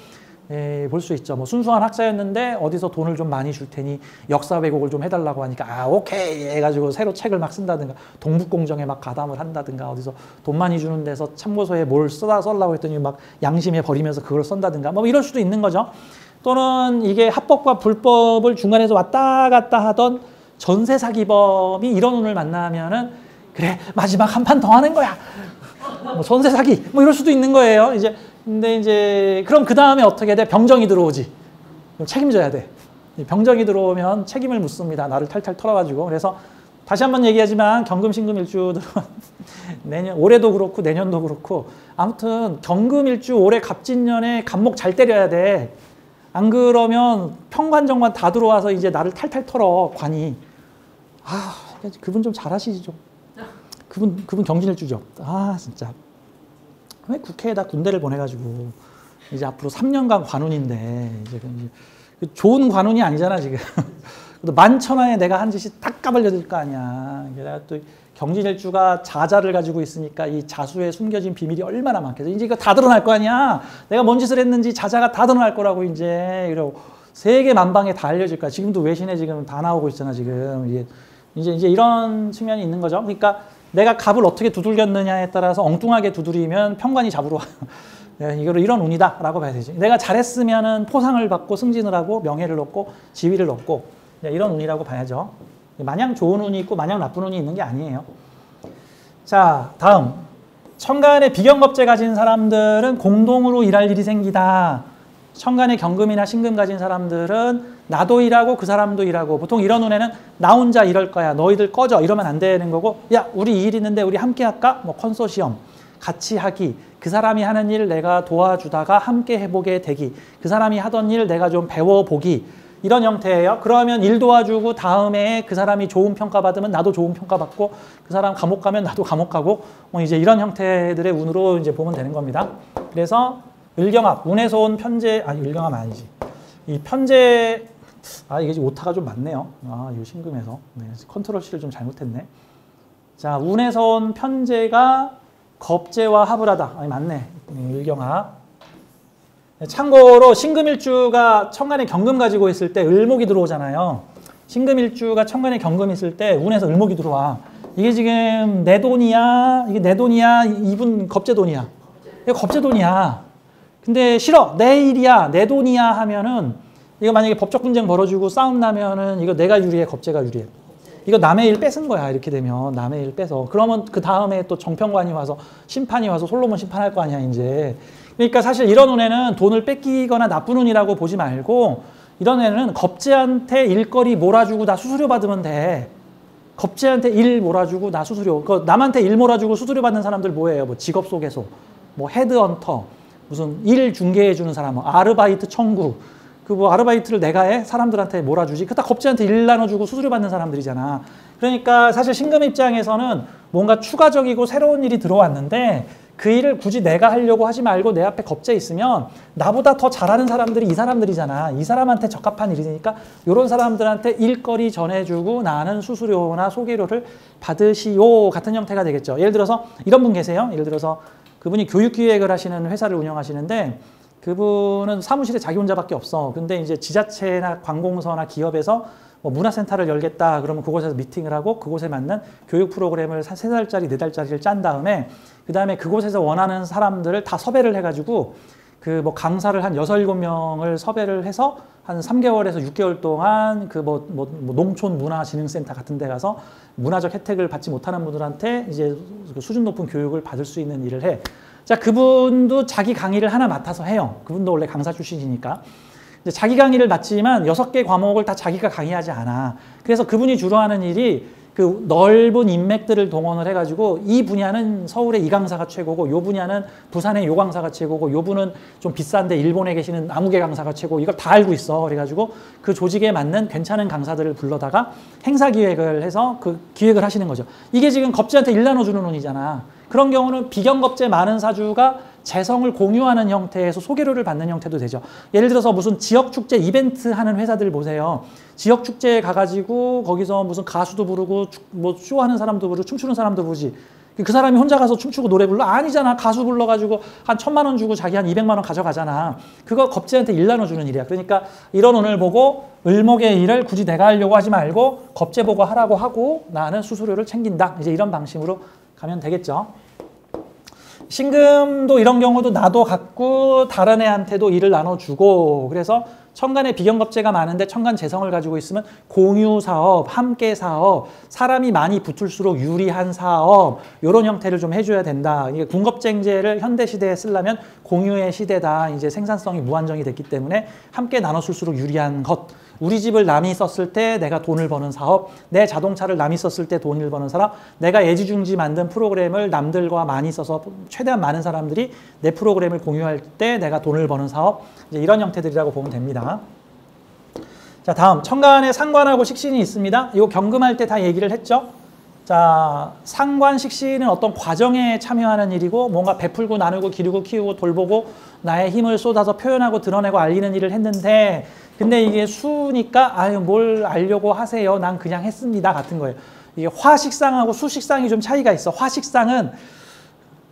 볼 수 있죠. 뭐 순수한 학자였는데 어디서 돈을 좀 많이 줄 테니 역사 왜곡을 좀 해달라고 하니까 아 오케이 해가지고 새로 책을 막 쓴다든가 동북공정에 막 가담을 한다든가 어디서 돈 많이 주는 데서 참고서에 뭘 써라고 했더니 막 양심에 버리면서 그걸 쓴다든가 뭐 이럴 수도 있는 거죠. 또는 이게 합법과 불법을 중간에서 왔다 갔다 하던 전세 사기범이 이런 운을 만나면은 그래 마지막 한 판 더 하는 거야. 뭐 전세 사기 뭐 이럴 수도 있는 거예요. 근데 이제 그럼 그 다음에 어떻게 돼? 병정이 들어오지. 그럼 책임져야 돼. 병정이 들어오면 책임을 묻습니다. 나를 탈탈 털어가지고. 그래서 다시 한번 얘기하지만 경금신금일주들은 올해도 그렇고 내년도 그렇고 아무튼 경금일주 올해 갑진년에 갑목 잘 때려야 돼. 안 그러면 평관정관 다 들어와서 이제 나를 탈탈 털어 관이. 아 그분 좀 잘하시죠. 그분 경진일주죠. 아 진짜. 왜 국회에다 군대를 보내가지고 이제 앞으로 3년간 관운인데 이제 좋은 관운이 아니잖아 지금. 만천하에 내가 한 짓이 딱 까발려질 거 아니야. 내가 또 경진일주가 자자를 가지고 있으니까 이 자수에 숨겨진 비밀이 얼마나 많겠어. 이제 이거 다 드러날 거 아니야. 내가 뭔 짓을 했는지 자자가 다 드러날 거라고 이제. 그리고 세계 만방에 다 알려질 거야. 지금도 외신에 지금 다 나오고 있잖아 지금. 이제 이런 측면이 있는 거죠. 그러니까 내가 갑을 어떻게 두들겼느냐에 따라서 엉뚱하게 두드리면 평관이 잡으러 와요. 네, 이거를 이런 운이다라고 봐야 되지. 내가 잘했으면은 포상을 받고 승진을 하고 명예를 얻고 지위를 얻고 이런 운이라고 봐야죠. 마냥 좋은 운이 있고 마냥 나쁜 운이 있는 게 아니에요. 자, 다음. 천간에 비경겁제 가진 사람들은 공동으로 일할 일이 생기다. 천간에 경금이나 신금 가진 사람들은 나도 일하고 그 사람도 일하고, 보통 이런 운에는 나 혼자 이럴 거야, 너희들 꺼져, 이러면 안 되는 거고, 야, 우리 이 일 있는데 우리 함께 할까? 뭐 컨소시엄, 같이 하기, 그 사람이 하는 일 내가 도와주다가 함께 해보게 되기, 그 사람이 하던 일 내가 좀 배워보기, 이런 형태예요. 그러면 일 도와주고 다음에 그 사람이 좋은 평가 받으면 나도 좋은 평가 받고, 그 사람 감옥 가면 나도 감옥 가고, 뭐 이제 이런 형태들의 운으로 이제 보면 되는 겁니다. 그래서 을경합, 운에서 온 편재, 아니 을경합 아니지. 이 편재, 이게 지금 오타가 좀 많네요. 이 신금에서. 네, 컨트롤 C를 좀 잘못했네. 자, 운에서 온 편재가 겁재와 합을 하다. 맞네. 을경합. 참고로 신금일주가 천간에 경금 가지고 있을 때 을목이 들어오잖아요. 신금일주가 천간에 경금 있을 때 운에서 을목이 들어와. 이게 지금 내 돈이야? 이게 내 돈이야? 이분 겁재 돈이야? 이거 겁재 돈이야. 근데 싫어. 내 일이야. 내 돈이야 하면은 이거 만약에 법적 분쟁 벌어지고 싸움 나면은 이거 내가 유리해, 겁재가 유리해. 이거 남의 일 뺏은 거야. 이렇게 되면 남의 일 뺏어. 그러면 그 다음에 또 정평관이 와서 심판이 와서 솔로몬 심판할 거 아니야 이제. 그러니까 사실 이런 운에는 돈을 뺏기거나 나쁜 운이라고 보지 말고, 이런 애는 겁재한테 일거리 몰아주고 나 수수료 받으면 돼. 겁재한테 일 몰아주고 나 수수료. 남한테 일 몰아주고 수수료 받는 사람들 뭐예요? 뭐 직업 소개소, 뭐 헤드헌터, 무슨 일 중개해 주는 사람, 뭐 아르바이트 청구. 그 뭐 아르바이트를 내가 해? 사람들한테 몰아주지. 그다 겁재한테 일 나눠주고 수수료 받는 사람들이잖아. 그러니까 사실 신금 입장에서는 뭔가 추가적이고 새로운 일이 들어왔는데 그 일을 굳이 내가 하려고 하지 말고 내 앞에 겁재 있으면 나보다 더 잘하는 사람들이 이 사람들이잖아. 이 사람한테 적합한 일이니까 이런 사람들한테 일거리 전해주고 나는 수수료나 소개료를 받으시오 같은 형태가 되겠죠. 예를 들어서 이런 분 계세요. 예를 들어서 그분이 교육기획을 하시는 회사를 운영하시는데 그분은 사무실에 자기 혼자밖에 없어. 근데 이제 지자체나 관공서나 기업에서 뭐 문화센터를 열겠다 그러면 그곳에서 미팅을 하고 그곳에 맞는 교육 프로그램을 3달짜리, 4달짜리를 짠 다음에 그 다음에 그곳에서 원하는 사람들을 다 섭외를 해가지고 그 뭐 강사를 한 6, 7명을 섭외를 해서 한 3개월에서 6개월 동안 그 뭐 농촌 문화진흥센터 같은 데 가서 문화적 혜택을 받지 못하는 분들한테 이제 수준 높은 교육을 받을 수 있는 일을 해. 자, 그분도 자기 강의를 하나 맡아서 해요. 그분도 원래 강사 출신이니까. 자기 강의를 맡지만 6개 과목을 다 자기가 강의하지 않아. 그래서 그분이 주로 하는 일이 그 넓은 인맥들을 동원을 해가지고 이 분야는 서울의 이 강사가 최고고 요 분야는 부산의 요 강사가 최고고 요 분은 좀 비싼데 일본에 계시는 아무개 강사가 최고, 이걸 다 알고 있어. 그래가지고 그 조직에 맞는 괜찮은 강사들을 불러다가 행사 기획을 해서 그 기획을 하시는 거죠. 이게 지금 겁재한테 일 나눠주는 운이잖아. 그런 경우는 비경겁재 많은 사주가 재성을 공유하는 형태에서 소개료를 받는 형태도 되죠. 예를 들어서 무슨 지역축제 이벤트 하는 회사들 보세요. 지역축제에 가가지고 거기서 무슨 가수도 부르고 뭐 쇼하는 사람도 부르고 춤추는 사람도 부르지. 그 사람이 혼자 가서 춤추고 노래 불러? 아니잖아. 가수 불러가지고 한 1,000만 원 주고 자기 한 200만 원 가져가잖아. 그거 겁재한테 일 나눠주는 일이야. 그러니까 이런 운을 보고 을목의 일을 굳이 내가 하려고 하지 말고 겁재 보고 하라고 하고 나는 수수료를 챙긴다. 이제 이런 방식으로 가면 되겠죠. 신금도 이런 경우도 나도 갖고 다른 애한테도 일을 나눠주고, 그래서 천간에 비경겁재가 많은데 천간 재성을 가지고 있으면 공유 사업, 함께 사업, 사람이 많이 붙을수록 유리한 사업, 이런 형태를 좀 해줘야 된다. 이게 군겁쟁제를 현대시대에 쓰려면 공유의 시대다. 이제 생산성이 무한정이 됐기 때문에 함께 나눠 쓸수록 유리한 것. 우리 집을 남이 썼을 때 내가 돈을 버는 사업, 내 자동차를 남이 썼을 때 돈을 버는 사업, 내가 애지중지 만든 프로그램을 남들과 많이 써서 최대한 많은 사람들이 내 프로그램을 공유할 때 내가 돈을 버는 사업, 이제 이런 형태들이라고 보면 됩니다. 자, 다음 천간에 상관하고 식신이 있습니다. 이거 경금할 때 다 얘기를 했죠. 자, 상관 식신은 어떤 과정에 참여하는 일이고 뭔가 베풀고 나누고 기르고 키우고 돌보고 나의 힘을 쏟아서 표현하고 드러내고 알리는 일을 했는데, 근데 이게 수니까 아유 뭘 알려고 하세요. 난 그냥 했습니다 같은 거예요. 이게 화식상하고 수식상이 좀 차이가 있어. 화식상은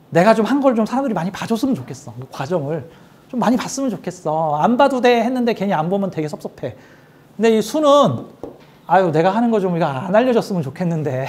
내가 좀 한 걸 좀 사람들이 많이 봐줬으면 좋겠어. 그 과정을 좀 많이 봤으면 좋겠어. 안 봐도 돼 했는데 괜히 안 보면 되게 섭섭해. 근데 이 수는 아유, 내가 하는 거 좀 이거 안 알려줬으면 좋겠는데.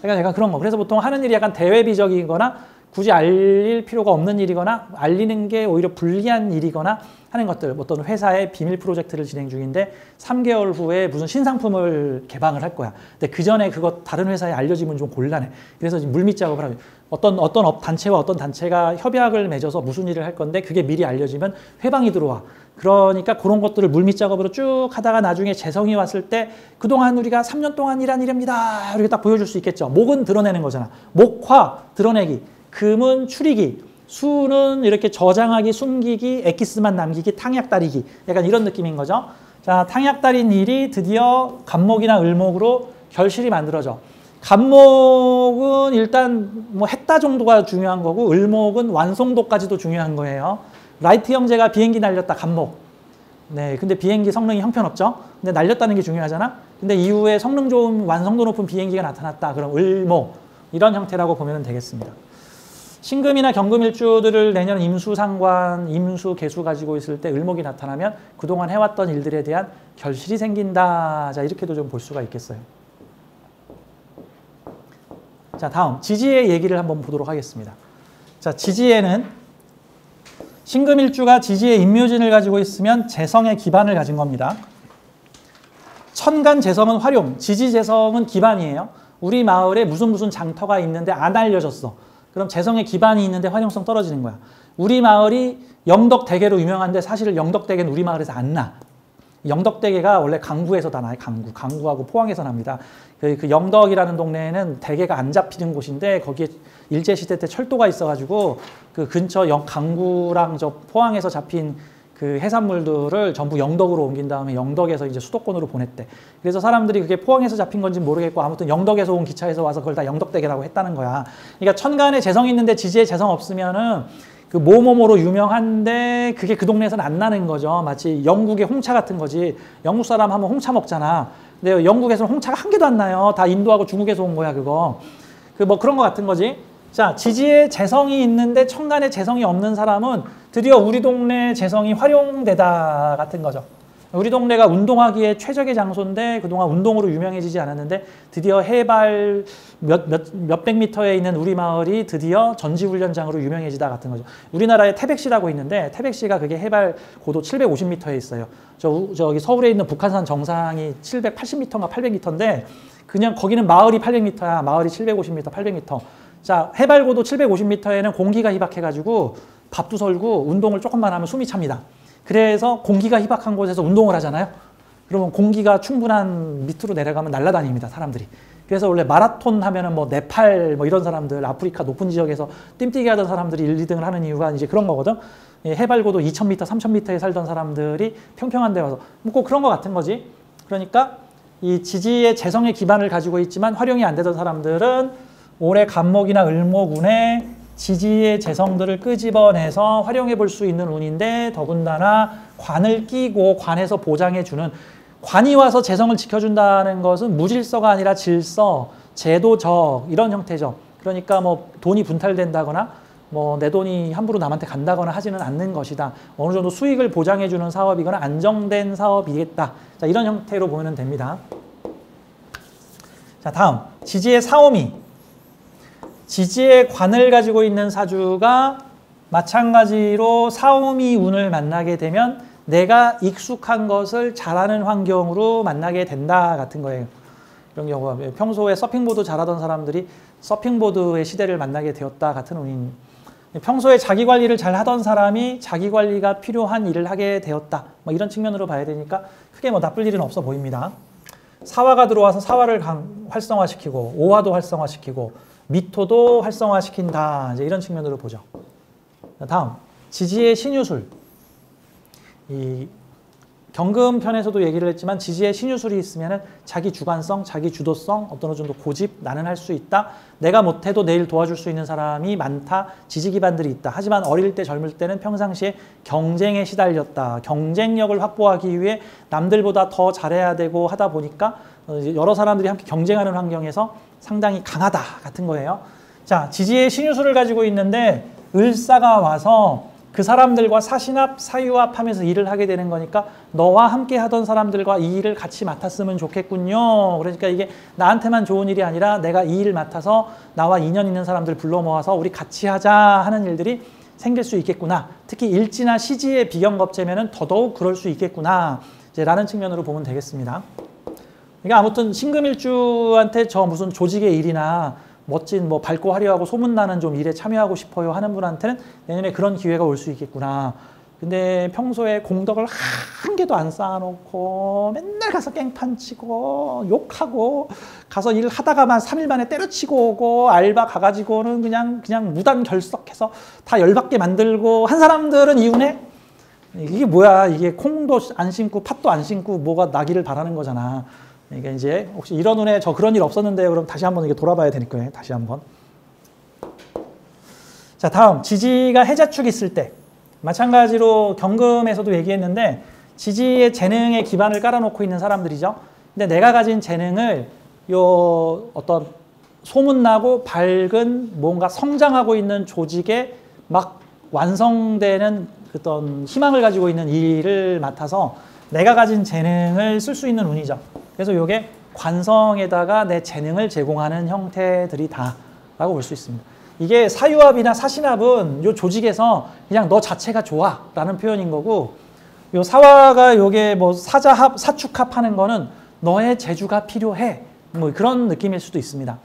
내가 그런 거. 그래서 보통 하는 일이 약간 대외비적이거나 굳이 알릴 필요가 없는 일이거나 알리는 게 오히려 불리한 일이거나 하는 것들. 어떤 회사의 비밀 프로젝트를 진행 중인데 3개월 후에 무슨 신상품을 개방을 할 거야. 근데 그 전에 그거 다른 회사에 알려지면 좀 곤란해. 그래서 지금 물밑 작업을 하고 어떤 단체와 어떤 단체가 협약을 맺어서 무슨 일을 할 건데 그게 미리 알려지면 회방이 들어와. 그러니까 그런 것들을 물밑 작업으로 쭉 하다가 나중에 재성이 왔을 때 그동안 우리가 3년 동안 일한 일입니다. 이렇게 딱 보여줄 수 있겠죠. 목은 드러내는 거잖아. 목화 드러내기, 금은 추리기, 수는 이렇게 저장하기, 숨기기, 엑기스만 남기기, 탕약 따리기. 약간 이런 느낌인 거죠. 자, 탕약 따린 일이 드디어 간목이나 을목으로 결실이 만들어져. 간목은 일단 뭐 했다 정도가 중요한 거고 을목은 완성도까지도 중요한 거예요. 라이트 형제가 비행기 날렸다, 간목. 네, 근데 비행기 성능이 형편없죠? 근데 날렸다는 게 중요하잖아? 근데 이후에 성능 좋은, 완성도 높은 비행기가 나타났다. 그럼 을목. 이런 형태라고 보면 되겠습니다. 신금이나 경금일주들을 내년 임수상관, 임수개수 가지고 있을 때 을목이 나타나면 그동안 해왔던 일들에 대한 결실이 생긴다. 자, 이렇게도 좀 볼 수가 있겠어요. 자, 다음 지지의 얘기를 한번 보도록 하겠습니다. 자, 지지에는 신금일주가 지지의 임묘진을 가지고 있으면 재성의 기반을 가진 겁니다. 천간 재성은 활용, 지지 재성은 기반이에요. 우리 마을에 무슨 장터가 있는데 안 알려졌어. 그럼 재성의 기반이 있는데 활용성 떨어지는 거야. 우리 마을이 영덕대게로 유명한데 사실 영덕대게는 우리 마을에서 안 나. 영덕대게가 원래 강구에서 다 나요. 강구하고 포항에서 납니다. 그 영덕이라는 동네에는 대게가 안 잡히는 곳인데 거기에 일제시대 때 철도가 있어가지고 그 근처 강구랑 저 포항에서 잡힌 그 해산물들을 전부 영덕으로 옮긴 다음에 영덕에서 이제 수도권으로 보냈대. 그래서 사람들이 그게 포항에서 잡힌 건지 모르겠고 아무튼 영덕에서 온 기차에서 와서 그걸 다 영덕대게라고 했다는 거야. 그러니까 천간에 재성 있는데 지지에 재성 없으면은 그 뭐뭐뭐로 유명한데 그게 그 동네에서는 안 나는 거죠. 마치 영국의 홍차 같은 거지. 영국 사람 하면 홍차 먹잖아. 근데 영국에서는 홍차가 한 개도 안 나요. 다 인도하고 중국에서 온 거야, 그거. 그 뭐 그런 거 같은 거지. 자, 지지에 재성이 있는데 천간에 재성이 없는 사람은 드디어 우리 동네 재성이 활용되다 같은 거죠. 우리 동네가 운동하기에 최적의 장소인데 그동안 운동으로 유명해지지 않았는데 드디어 해발 몇백 미터에 있는 우리 마을이 드디어 전지훈련장으로 유명해지다 같은 거죠. 우리나라에 태백시라고 있는데 태백시가 그게 해발 고도 750m에 있어요. 저기 서울에 있는 북한산 정상이 780m인가 800m인데 그냥 거기는 마을이 800m야. 마을이 750m, 800m. 자, 해발 고도 750m에는 공기가 희박해가지고 밥도 설고 운동을 조금만 하면 숨이 찹니다. 그래서 공기가 희박한 곳에서 운동을 하잖아요. 그러면 공기가 충분한 밑으로 내려가면 날아다닙니다, 사람들이. 그래서 원래 마라톤 하면은 뭐 네팔 뭐 이런 사람들, 아프리카 높은 지역에서 뜀뛰기 하던 사람들이 1, 2등을 하는 이유가 이제 그런 거거든. 해발고도 2000m, 3000m에 살던 사람들이 평평한 데 와서 뭐 꼭 그런 거 같은 거지. 그러니까 이 지지의 재성의 기반을 가지고 있지만 활용이 안 되던 사람들은 올해 간목이나 을목운에 지지의 재성들을 끄집어내서 활용해 볼 수 있는 운인데 더군다나 관을 끼고 관에서 보장해주는 관이 와서 재성을 지켜준다는 것은 무질서가 아니라 질서, 제도적 이런 형태죠. 그러니까 뭐 돈이 분탈된다거나 뭐 내 돈이 함부로 남한테 간다거나 하지는 않는 것이다. 어느 정도 수익을 보장해주는 사업이거나 안정된 사업이겠다. 자, 이런 형태로 보면 됩니다. 자, 다음 지지의 사오미. 지지의 관을 가지고 있는 사주가 마찬가지로 사오미 운을 만나게 되면 내가 익숙한 것을 잘하는 환경으로 만나게 된다 같은 거예요. 이런 경우가 평소에 서핑보드 잘하던 사람들이 서핑보드의 시대를 만나게 되었다 같은 운인. 평소에 자기 관리를 잘 하던 사람이 자기 관리가 필요한 일을 하게 되었다. 뭐 이런 측면으로 봐야 되니까 크게 뭐 나쁠 일은 없어 보입니다. 사화가 들어와서 사화를 활성화시키고 오화도 활성화시키고 미토도 활성화시킨다. 이제 이런 측면으로 보죠. 다음 지지의 신유술. 이 경금편에서도 얘기를 했지만 지지의 신유술이 있으면 자기 주관성, 자기 주도성, 어떤 정도 고집, 나는 할 수 있다. 내가 못해도 내일 도와줄 수 있는 사람이 많다. 지지 기반들이 있다. 하지만 어릴 때 젊을 때는 평상시에 경쟁에 시달렸다. 경쟁력을 확보하기 위해 남들보다 더 잘해야 되고 하다 보니까 여러 사람들이 함께 경쟁하는 환경에서 상당히 강하다 같은 거예요. 자, 지지의 신유술을 가지고 있는데 을사가 와서 그 사람들과 사신합, 사유합하면서 일을 하게 되는 거니까 너와 함께 하던 사람들과 이 일을 같이 맡았으면 좋겠군요. 그러니까 이게 나한테만 좋은 일이 아니라 내가 이 일을 맡아서 나와 인연 있는 사람들 불러 모아서 우리 같이 하자 하는 일들이 생길 수 있겠구나. 특히 일지나 시지의 비경겁제면은 더더욱 그럴 수 있겠구나. 이제 라는 측면으로 보면 되겠습니다. 그러니까 아무튼 신금일주한테 저 무슨 조직의 일이나 멋진 뭐 밝고 화려하고 소문나는 좀 일에 참여하고 싶어요 하는 분한테는 내년에 그런 기회가 올 수 있겠구나. 근데 평소에 공덕을 한 개도 안 쌓아놓고 맨날 가서 깽판 치고 욕하고 가서 일 하다가만 3일 만에 때려치고 오고 알바 가가지고는 그냥 무단 결석해서 다 열받게 만들고 한 사람들은 이혼해? 이게 뭐야? 이게 콩도 안 심고 팥도 안 심고 뭐가 나기를 바라는 거잖아. 그러니까 이제 혹시 이런 운에 저 그런 일 없었는데 그럼 다시 한번 이게 돌아봐야 되니까요. 다시 한번. 자, 다음 지지가 해자축 있을 때 마찬가지로 경금에서도 얘기했는데 지지의 재능에 기반을 깔아놓고 있는 사람들이죠. 근데 내가 가진 재능을 요 어떤 소문나고 밝은 뭔가 성장하고 있는 조직에 막 완성되는 어떤 희망을 가지고 있는 일을 맡아서 내가 가진 재능을 쓸 수 있는 운이죠. 그래서 이게 관성에다가 내 재능을 제공하는 형태들이다라고 볼 수 있습니다. 이게 사유합이나 사신합은 요 조직에서 그냥 너 자체가 좋아라는 표현인 거고, 요 사화가 요게 뭐 사자합, 사축합 하는 거는 너의 재주가 필요해. 뭐 그런 느낌일 수도 있습니다.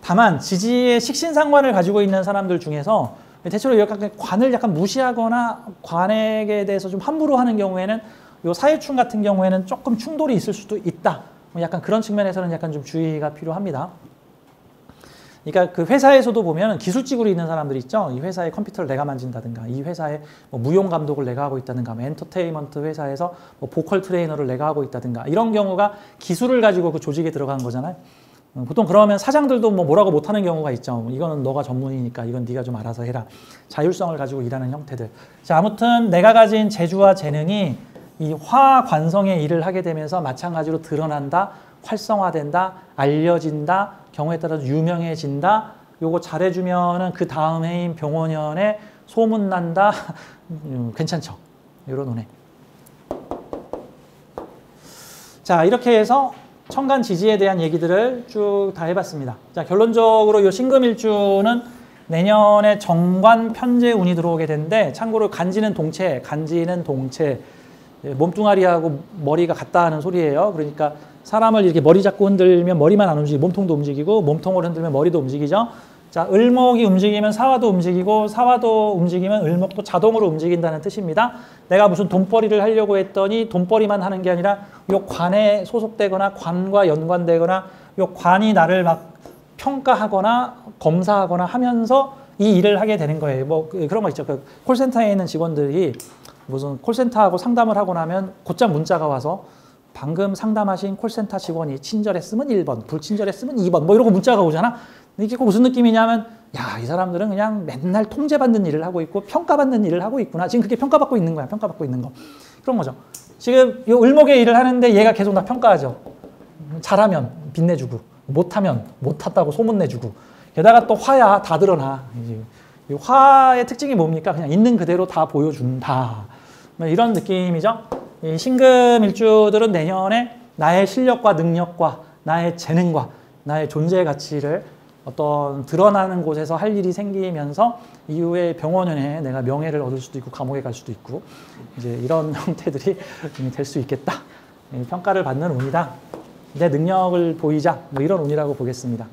다만 지지의 식신상관을 가지고 있는 사람들 중에서 대체로 약간 관을 약간 무시하거나 관에게 대해서 좀 함부로 하는 경우에는 요 사유충 같은 경우에는 조금 충돌이 있을 수도 있다. 약간 그런 측면에서는 약간 좀 주의가 필요합니다. 그러니까 그 회사에서도 보면 기술직으로 있는 사람들이 있죠. 이 회사의 컴퓨터를 내가 만진다든가, 이 회사의 뭐 무용 감독을 내가 하고 있다든가, 뭐 엔터테인먼트 회사에서 뭐 보컬 트레이너를 내가 하고 있다든가, 이런 경우가 기술을 가지고 그 조직에 들어간 거잖아요. 보통 그러면 사장들도 뭐 뭐라고 못하는 경우가 있죠. 이거는 너가 전문이니까 이건 네가 좀 알아서 해라. 자율성을 가지고 일하는 형태들. 자, 아무튼 내가 가진 재주와 재능이 이 화관성의 일을 하게 되면서 마찬가지로 드러난다, 활성화된다, 알려진다, 경우에 따라서 유명해진다. 요거 잘해주면은 그 다음 해인 병원연에 소문난다. 괜찮죠? 요런 운에. 자, 이렇게 해서 천간 지지에 대한 얘기들을 쭉 다 해봤습니다. 자, 결론적으로 요 신금일주는 내년에 정관 편재 운이 들어오게 되는데, 참고로 간지는 동체, 몸뚱아리하고 머리가 같다 하는 소리예요. 그러니까 사람을 이렇게 머리 잡고 흔들면 머리만 안 움직이고 몸통도 움직이고, 몸통을 흔들면 머리도 움직이죠. 자, 을목이 움직이면 사화도 움직이고, 사화도 움직이면 을목도 자동으로 움직인다는 뜻입니다. 내가 무슨 돈벌이를 하려고 했더니 돈벌이만 하는 게 아니라 요 관에 소속되거나 관과 연관되거나 요 관이 나를 막 평가하거나 검사하거나 하면서 이 일을 하게 되는 거예요. 뭐 그런 거 있죠. 그 콜센터에 있는 직원들이 무슨 콜센터하고 상담을 하고 나면 곧장 문자가 와서 방금 상담하신 콜센터 직원이 친절했으면 1번, 불친절했으면 2번 뭐 이러고 문자가 오잖아. 이게 꼭 무슨 느낌이냐면, 야, 이 사람들은 그냥 맨날 통제받는 일을 하고 있고 평가받는 일을 하고 있구나. 지금 그게 평가받고 있는 거야. 평가받고 있는 거. 그런 거죠. 지금 요 을목의 일을 하는데 얘가 계속 나 평가하죠. 잘하면 빛내주고, 못하면 못했다고 소문내주고, 게다가 또 화야 다 드러나. 이 화의 특징이 뭡니까? 그냥 있는 그대로 다 보여준다. 이런 느낌이죠. 이 신금일주들은 내년에 나의 실력과 능력과 나의 재능과 나의 존재의 가치를 어떤 드러나는 곳에서 할 일이 생기면서 이후에 병원연에 내가 명예를 얻을 수도 있고 감옥에 갈 수도 있고 이제 이런 형태들이 될 수 있겠다. 평가를 받는 운이다. 내 능력을 보이자. 뭐 이런 운이라고 보겠습니다.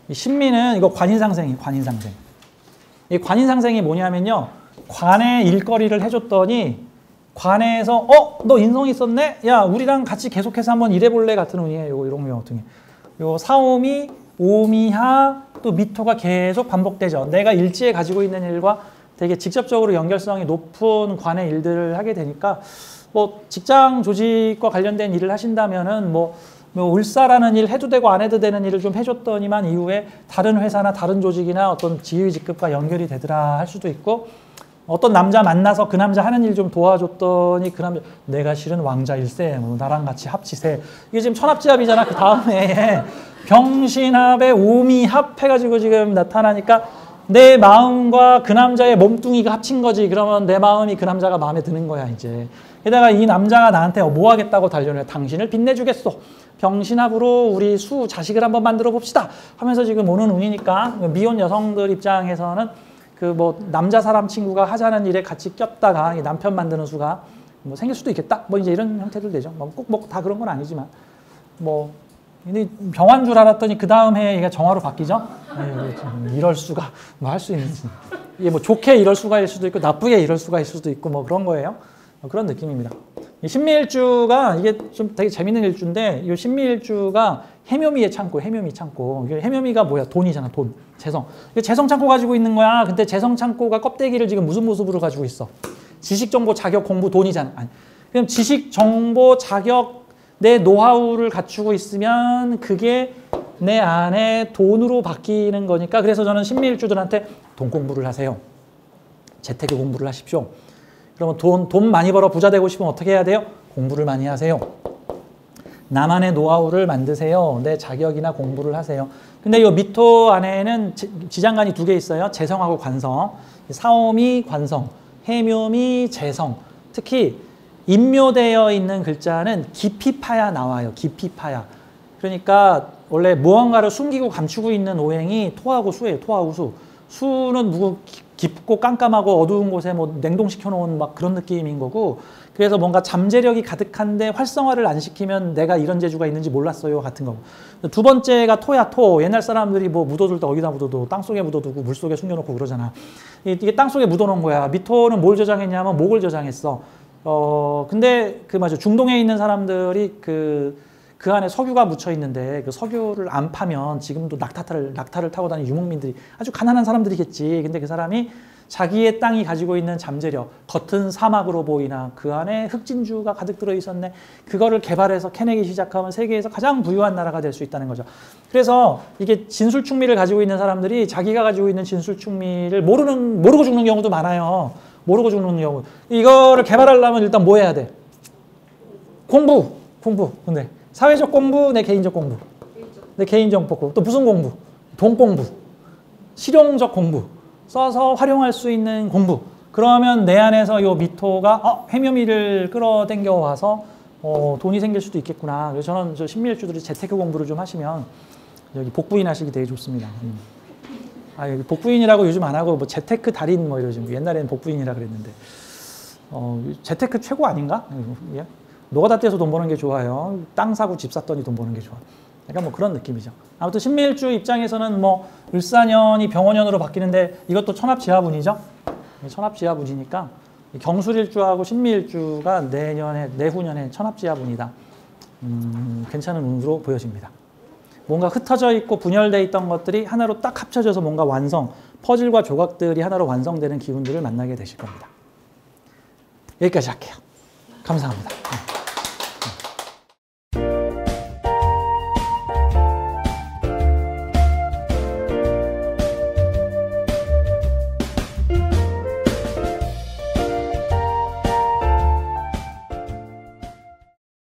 이 신민은 이거 관인상생이에요. 관인상생. 이 관인상생이 뭐냐면요. 관에 일거리를 해줬더니 관에서 너 인성 있었네? 야, 우리랑 같이 계속해서 한번 일해볼래? 같은 운이에요. 이런 거 같은 게. 요 사오미, 오미하, 또 미토가 계속 반복되죠. 내가 일지에 가지고 있는 일과 되게 직접적으로 연결성이 높은 관의 일들을 하게 되니까 뭐 직장 조직과 관련된 일을 하신다면은 뭐 을사라는 일 해도 되고 안 해도 되는 일을 좀 해줬더니만 이후에 다른 회사나 다른 조직이나 어떤 지휘 직급과 연결이 되더라 할 수도 있고, 어떤 남자 만나서 그 남자 하는 일 좀 도와줬더니 그 남자 내가 실은 왕자일세, 뭐 나랑 같이 합치세. 이게 지금 천합지합이잖아. 그 다음에 병신합에 오미합 해가지고 지금 나타나니까 내 마음과 그 남자의 몸뚱이가 합친 거지. 그러면 내 마음이 그 남자가 마음에 드는 거야 이제. 게다가 이 남자가 나한테 뭐 하겠다고 달려내. 당신을 빛내주겠소. 병신합으로 우리 자식을 한번 만들어 봅시다 하면서 지금 오는 운이니까 미혼 여성들 입장에서는 그 뭐 남자 사람 친구가 하자는 일에 같이 꼈다가 이 남편 만드는 수가 뭐 생길 수도 있겠다. 뭐 이제 이런 형태들 되죠. 뭐 꼭 다 그런 건 아니지만 뭐 근데 병화인 줄 알았더니 그 다음 해에 얘가 정화로 바뀌죠. 이럴 수가 뭐 할 수 있는지 이게 뭐 좋게 이럴 수가일 수도 있고 나쁘게 이럴 수가일 수도 있고 뭐 그런 거예요. 그런 느낌입니다. 이 신미일주가 이게 좀 되게 재밌는 일주인데 이 신미일주가 해묘미의 창고, 해묘미 창고. 해묘미가 뭐야? 돈이잖아, 돈, 재성. 재성 창고 가지고 있는 거야. 근데 재성 창고가 껍데기를 지금 무슨 모습으로 가지고 있어? 지식, 정보, 자격, 공부, 돈이잖아. 아니, 그럼 지식, 정보, 자격, 내 노하우를 갖추고 있으면 그게 내 안에 돈으로 바뀌는 거니까 그래서 저는 신미일주들한테 돈 공부를 하세요. 재테크 공부를 하십시오. 그러면 돈 많이 벌어 부자 되고 싶으면 어떻게 해야 돼요? 공부를 많이 하세요. 나만의 노하우를 만드세요. 내 자격이나 공부를 하세요. 근데 이 미토 안에는 지장간이 2개 있어요. 재성하고 관성. 사오미 관성, 해묘미 재성. 특히 인묘되어 있는 글자는 깊이 파야 나와요. 깊이 파야. 그러니까 원래 무언가를 숨기고 감추고 있는 오행이 토하고 수예요. 토하고 수. 수는 깊고 깜깜하고 어두운 곳에 뭐 냉동시켜 놓은 막 그런 느낌인 거고 그래서 뭔가 잠재력이 가득한데 활성화를 안 시키면 내가 이런 재주가 있는지 몰랐어요 같은 거. 두 번째가 토야 토. 옛날 사람들이 뭐 묻어둘 때 어디다 묻어도 땅속에 묻어두고 물속에 숨겨놓고 그러잖아. 이게 땅속에 묻어놓은 거야. 미토는 뭘 저장했냐면 목을 저장했어. 근데 맞아. 중동에 있는 사람들이 그 안에 석유가 묻혀 있는데 그 석유를 안 파면 지금도 낙타를 타고 다니는 유목민들이 아주 가난한 사람들이겠지. 근데 그 사람이 자기의 땅이 가지고 있는 잠재력, 겉은 사막으로 보이나 그 안에 흑진주가 가득 들어 있었네. 그거를 개발해서 캐내기 시작하면 세계에서 가장 부유한 나라가 될 수 있다는 거죠. 그래서 이게 진술충미를 가지고 있는 사람들이 자기가 가지고 있는 진술충미를 모르고 죽는 경우도 많아요. 모르고 죽는 경우. 이거를 개발하려면 일단 뭐 해야 돼? 공부. 근데 사회적 공부, 내 개인적 공부. 내 개인적 공부. 또 무슨 공부? 돈 공부. 실용적 공부. 써서 활용할 수 있는 공부. 그러면 내 안에서 요 미토가 해묘미를 끌어당겨 와서 돈이 생길 수도 있겠구나. 그래서 저는 저 신미일주들이 재테크 공부를 좀 하시면 여기 복부인 하시기 되게 좋습니다. 복부인이라고 요즘 안 하고 뭐 재테크 달인 뭐 이러지. 옛날에는 복부인이라 그랬는데 재테크 최고 아닌가? 예? 노가다 떼서 돈 버는 게 좋아요. 땅 사고 집 샀더니 돈 버는 게 좋아. 약간 뭐 그런 느낌이죠. 아무튼 신미일주 입장에서는 뭐 을사년이 병원년으로 바뀌는데 이것도 천합지하분이죠. 천합지하분이니까 경술일주하고 신미일주가 내후년에 천합지하분이다. 괜찮은 운으로 보여집니다. 뭔가 흩어져 있고 분열되어 있던 것들이 하나로 딱 합쳐져서 뭔가 완성, 퍼즐과 조각들이 하나로 완성되는 기운들을 만나게 되실 겁니다. 여기까지 할게요. 감사합니다.